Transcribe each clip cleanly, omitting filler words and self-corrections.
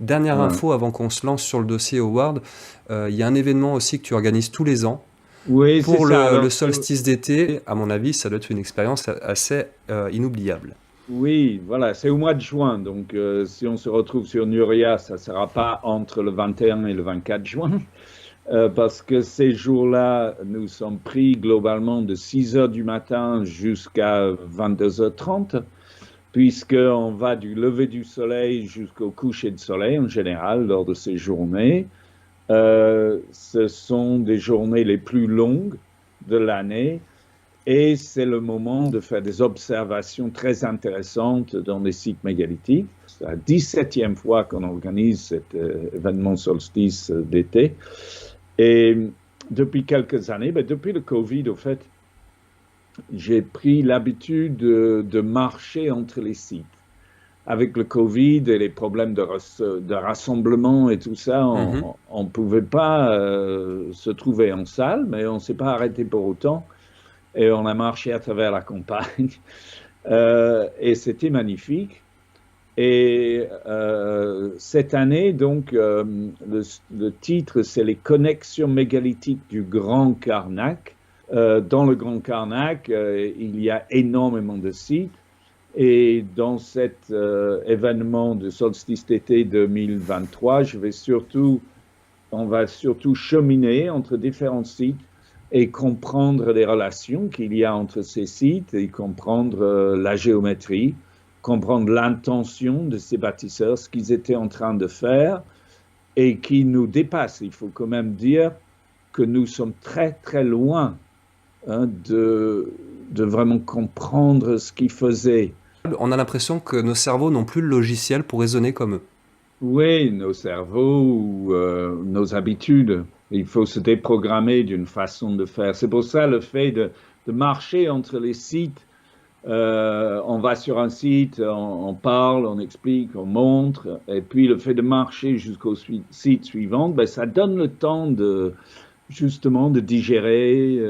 Dernière Ouais. info avant qu'on se lance sur le dossier Howard, il y a un événement aussi que tu organises tous les ans. Oui, c'est Pour ça. le Alors, solstice d'été, à mon avis, ça doit être une expérience assez inoubliable. oui, voilà, c'est au mois de juin. Donc, si on se retrouve sur Nuria, ça ne sera pas entre le 21 et le 24 juin, parce que ces jours-là, nous sommes pris globalement de 6 heures du matin jusqu'à 22h30, puisqu'on va du lever du soleil jusqu'au coucher de soleil en général lors de ces journées. Ce sont des journées les plus longues de l'année. Et c'est le moment de faire des observations très intéressantes dans les sites mégalithiques. C'est la 17e fois qu'on organise cet événement solstice d'été. Et depuis quelques années, ben depuis le Covid, au fait, j'ai pris l'habitude de marcher entre les sites. Avec le Covid et les problèmes de rassemblement et tout ça, Mhm. on ne pouvait pas se trouver en salle, mais on ne s'est pas arrêté pour autant et on a marché à travers la campagne. Et c'était magnifique. Et cette année, donc, le titre, c'est les connexions mégalithiques du Grand Karnak. Dans le Grand Karnak, il y a énormément de sites. Et dans cet événement de solstice d'été 2023, on va surtout cheminer entre différents sites et comprendre les relations qu'il y a entre ces sites et comprendre la géométrie, comprendre l'intention de ces bâtisseurs, ce qu'ils étaient en train de faire et qui nous dépasse. Il faut quand même dire que nous sommes très, très loin hein, de vraiment comprendre ce qu'ils faisaient. On a l'impression que nos cerveaux n'ont plus le logiciel pour raisonner comme eux. Oui, nos cerveaux ou nos habitudes. Il faut se déprogrammer d'une façon de faire. C'est pour ça le fait de marcher entre les sites. On va sur un site, on parle, on explique, on montre. Et puis le fait de marcher jusqu'au site suivant, ben, ça donne le temps de justement de digérer.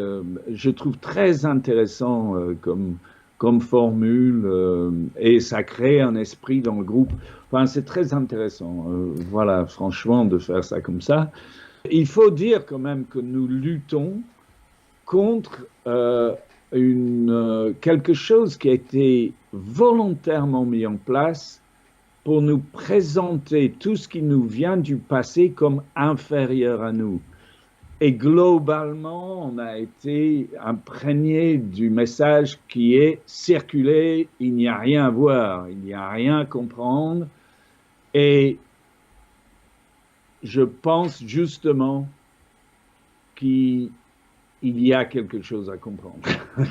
Je trouve très intéressant comme formule et ça crée un esprit dans le groupe. Enfin, c'est très intéressant. Voilà, franchement, de faire ça comme ça. Il faut dire quand même que nous luttons contre quelque chose qui a été volontairement mis en place pour nous présenter tout ce qui nous vient du passé comme inférieur à nous. Et globalement, on a été imprégné du message qui est circuler, il n'y a rien à voir, il n'y a rien à comprendre. Et je pense justement qu'il y a quelque chose à comprendre,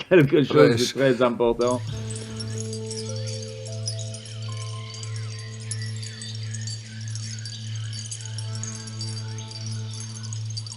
quelque chose Ouais, de très important.